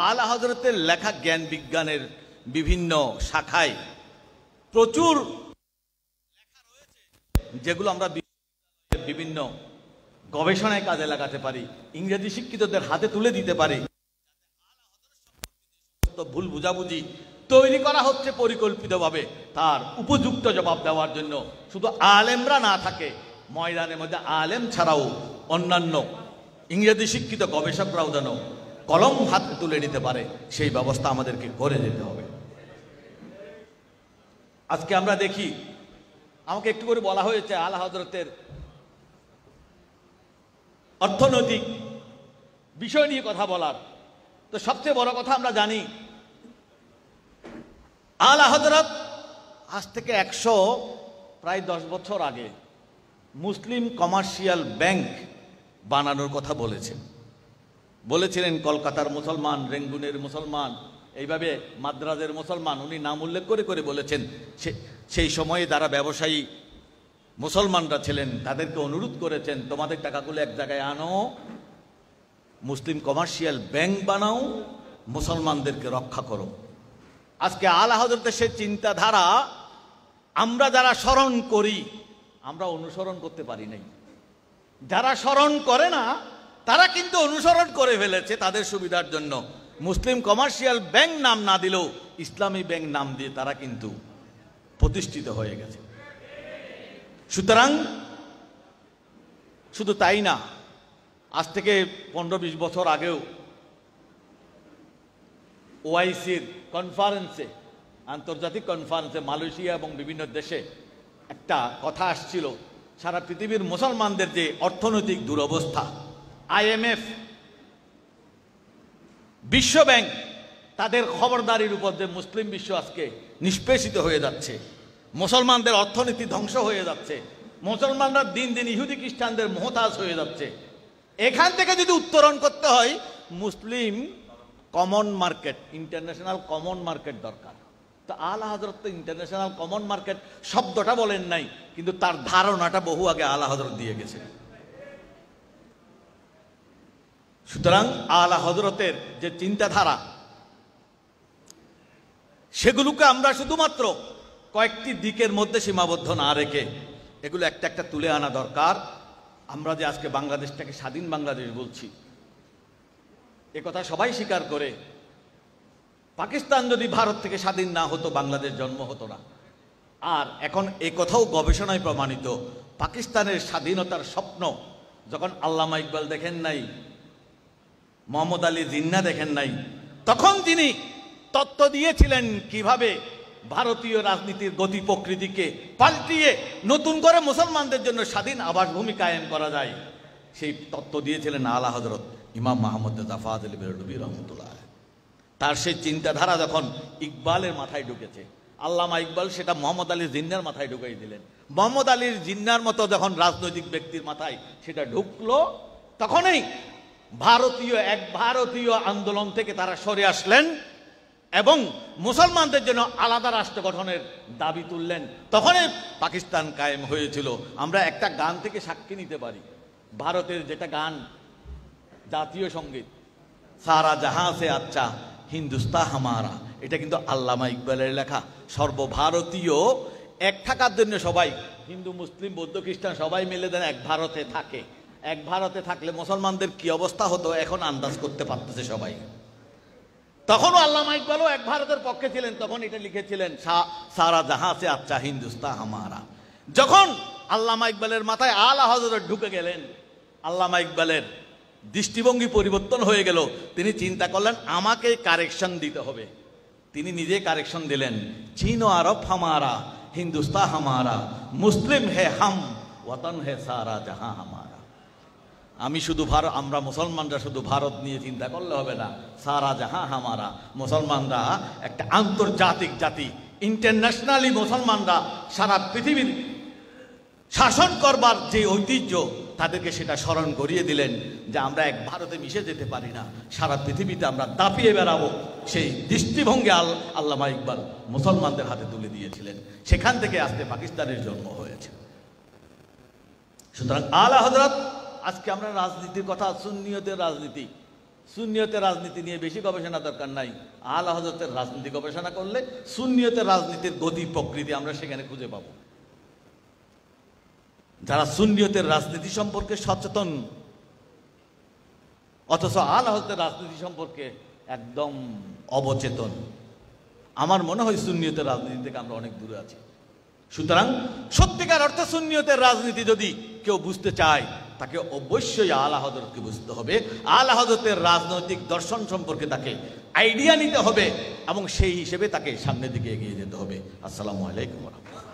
আলা হযরতের লেখা জ্ঞান বিজ্ঞানের বিভিন্ন শাখায় প্রচুর লেখা রয়েছে, যেগুলো আমরা বিভিন্ন গবেষণায় কাজে লাগাতে পারি, ইংরেজি শিক্ষিতদের হাতে তুলে দিতে পারি। ভুল বুঝাবুঝি তৈরি করা হচ্ছে পরিকল্পিতভাবে, তার উপযুক্ত জবাব দেওয়ার জন্য শুধু আলেমরা না থাকে, ময়দানের মধ্যে আলেম ছাড়াও অন্যান্য ইংরেজি শিক্ষিত গবেষকরাও যেন কলম হাতে তুলে নিতে পারে, সেই ব্যবস্থা আমাদেরকে করে যেতে হবে। আজকে আমরা দেখি, আমাকে একটু করে বলা হয়েছে আলা হযরতের অর্থনৈতিক বিষয় নিয়ে কথা বলার। তো সবচেয়ে বড় কথা আমরা জানি, আলা হযরত আজ থেকে প্রায় 10 বছর আগে মুসলিম কমার্শিয়াল ব্যাংক বানানোর কথা বলেছিলেন কলকাতার মুসলমান, রেঙ্গুনের মুসলমান, এইভাবে মাদ্রাজের মুসলমান, উনি নাম উল্লেখ করে করে বলেছেন। সেই সময়ে যারা ব্যবসায়ী মুসলমানরা ছিলেন তাদেরকে অনুরোধ করেছেন, তোমাদের টাকাগুলো এক জায়গায় আনো, মুসলিম কমার্শিয়াল ব্যাংক বানাও, মুসলমানদেরকে রক্ষা করো। আজকে আলা হযরতের সেই চিন্তাধারা আমরা যারা স্মরণ করি, আমরা অনুসরণ করতে পারি নাই। যারা স্মরণ করে না তারা কিন্তু অনুসরণ করে ফেলেছে তাদের সুবিধার জন্য। মুসলিম কমার্শিয়াল ব্যাংক নাম না দিলেও ইসলামী ব্যাংক নাম দিয়ে তারা কিন্তু প্রতিষ্ঠিত হয়ে গেছে। সুতরাং শুধু তাই না, আজ থেকে 15-20 বছর আগেও ওআইসির কনফারেন্সে, আন্তর্জাতিক কনফারেন্সে মালয়েশিয়া এবং বিভিন্ন দেশে একটা কথা আসছিল, সারা পৃথিবীর মুসলমানদের যে অর্থনৈতিক দুরবস্থা, আইএমএফ, বিশ্ব ব্যাংক তাদের খবরদারির উপর যে মুসলিম বিশ্ব আজকে নিষ্পেষিত হয়ে যাচ্ছে, মুসলমানদের অর্থনীতি ধ্বংস হয়ে যাচ্ছে, মুসলমানরা দিন দিন ইহুদি খ্রিস্টানদের মোহতাজ হয়ে যাচ্ছে, এখান থেকে যদি উত্তরণ করতে হয় মুসলিম common market, international common market দরকার। তো আলা হযরত তো ইন্টারন্যাশনাল কমন মার্কেট শব্দটা বলেন নাই, কিন্তু তার ধারণাটা বহু আগে আলা হযরত দিয়ে গেছে। সুতরাং আলা হযরতের যে চিন্তাধারা, সেগুলোকে আমরা শুধুমাত্র কয়েকটি দিকের মধ্যে সীমাবদ্ধ না রেখে এগুলো একটা একটা তুলে আনা দরকার। আমরা যে আজকে বাংলাদেশটাকে স্বাধীন বাংলাদেশ বলছি, এ কথা সবাই স্বীকার করে। পাকিস্তান যদি ভারত থেকে স্বাধীন না হতো বাংলাদেশ জন্ম হতো না। আর এখন এ কথাও গবেষণায় প্রমাণিত, পাকিস্তানের স্বাধীনতার স্বপ্ন যখন আল্লামা ইকবাল দেখেন নাই, মোহাম্মদ আলী জিন্নাহ দেখেন নাই, তখন তিনি তত্ত্ব দিয়েছিলেন কিভাবে ভারতীয় রাজনীতির গতি প্রকৃতিকে পাল্টিয়ে নতুন করে মুসলমানদের জন্য স্বাধীন আবাসভূমি কায়েম করা যায়। সেই তত্ত্ব দিয়েছিলেন আলা হযরত ইমাম মুহাম্মদ রেজা ফাযিল বেরলভী রহমতুল্লাহ। তার সেই চিন্তাধারা যখন ইকবালের মাথায় ঢুকেছে, আল্লামা ইকবাল সেটা মোহাম্মদ আলী জিন্নাহর মাথায় ঢুকাই দিলেন। মোহাম্মদ আলীর জিন্নাহর মতো যখন রাজনৈতিক ব্যক্তির মাথায় সেটা ঢুকলো, তখনই ভারতীয় আন্দোলন থেকে তারা সরে আসলেন এবং মুসলমানদের জন্য আলাদা রাষ্ট্র গঠনের দাবি তুললেন। তখনই পাকিস্তান কায়েম হয়েছিল। আমরা একটা গান থেকে সাক্ষী নিতে পারি, ভারতের যেটা গান, জাতীয় সঙ্গীত, সারা জাহাঁ সে আচ্ছা হিন্দুস্তান হামারা, এটা কিন্তু আল্লামা ইকবালের লেখা। সর্বভারতীয় এক থাকার জন্য সবাই, হিন্দু মুসলিম বৌদ্ধ খ্রিস্টান সবাই মিলে দেন এক ভারতে থাকে। এক ভারতে থাকলে মুসলমানদের কি অবস্থা হতো এখন আন্দাজ করতে পারতেছে সবাই। তখনও আল্লামা ইকবালও এক ভারতের পক্ষে ছিলেন, তখন এটা লিখেছিলেন সারা জাহাঁ সে আচ্ছা হিন্দুস্তান হামারা। যখন আল্লামা ইকবালের মাথায় আলা হযরত ঢুকে গেলেন, আল্লামা ইকবালের দৃষ্টিভঙ্গি পরিবর্তন হয়ে গেল। তিনি চিন্তা করলেন আমাকে কারেকশন দিতে হবে। তিনি নিজে কারেকশন দিলেন, চীন ও আরব হামারা, হিন্দুস্তান হামারা, মুসলিম হে হাম, ওয়াতন হে সারা জাহাঁ হামারা। আমরা মুসলমানরা শুধু ভারত নিয়ে চিন্তা করলে হবে না, সারা জাহাঁ হামারা। মুসলমানরা একটা আন্তর্জাতিক জাতি, ইন্টারন্যাশনালি মুসলমানরা সারা পৃথিবীর শাসন করবার যে ঐতিহ্য, তাদেরকে সেটা স্মরণ করিয়ে দিলেন যে আমরা এক ভারতে মিশে যেতে পারি না, সারা পৃথিবীতে আমরা দাপিয়ে বেড়াবো। সেই দৃষ্টিভঙ্গি আল্লামা ইকবাল মুসলমানদের হাতে তুলে দিয়েছিলেন। সেখান থেকে আজকে পাকিস্তানের জন্ম হয়েছে। সুতরাং আলা হযরত, আজকে আমরা রাজনীতির কথা, সুন্নিয়তের রাজনীতি, সুন্নিয়তের রাজনীতি নিয়ে বেশি গবেষণা দরকার নাই। আলা হযরতের রাজনীতি গবেষণা করলে সুন্নিয়তের রাজনীতির গতি প্রকৃতি আমরা সেখানে খুঁজে পাবো। যারা সুন্নিয়তের রাজনীতি সম্পর্কে সচেতন অথচ আলা হযরতের রাজনীতি সম্পর্কে একদম অবচেতন, আমার মনে হয় সুন্নিয়তের রাজনীতি থেকে আমরা অনেক দূরে আছি। সুতরাং সত্যিকার অর্থে সুন্নিয়তের রাজনীতি যদি কেউ বুঝতে চায়, তাকে অবশ্যই আলা হযরতকে বুঝতে হবে। আলা হযরতের রাজনৈতিক দর্শন সম্পর্কে তাকে আইডিয়া নিতে হবে এবং সেই হিসেবে তাকে সামনের দিকে এগিয়ে যেতে হবে। আসসালামু আলাইকুম ওয়া রাহমাতুল্লাহ।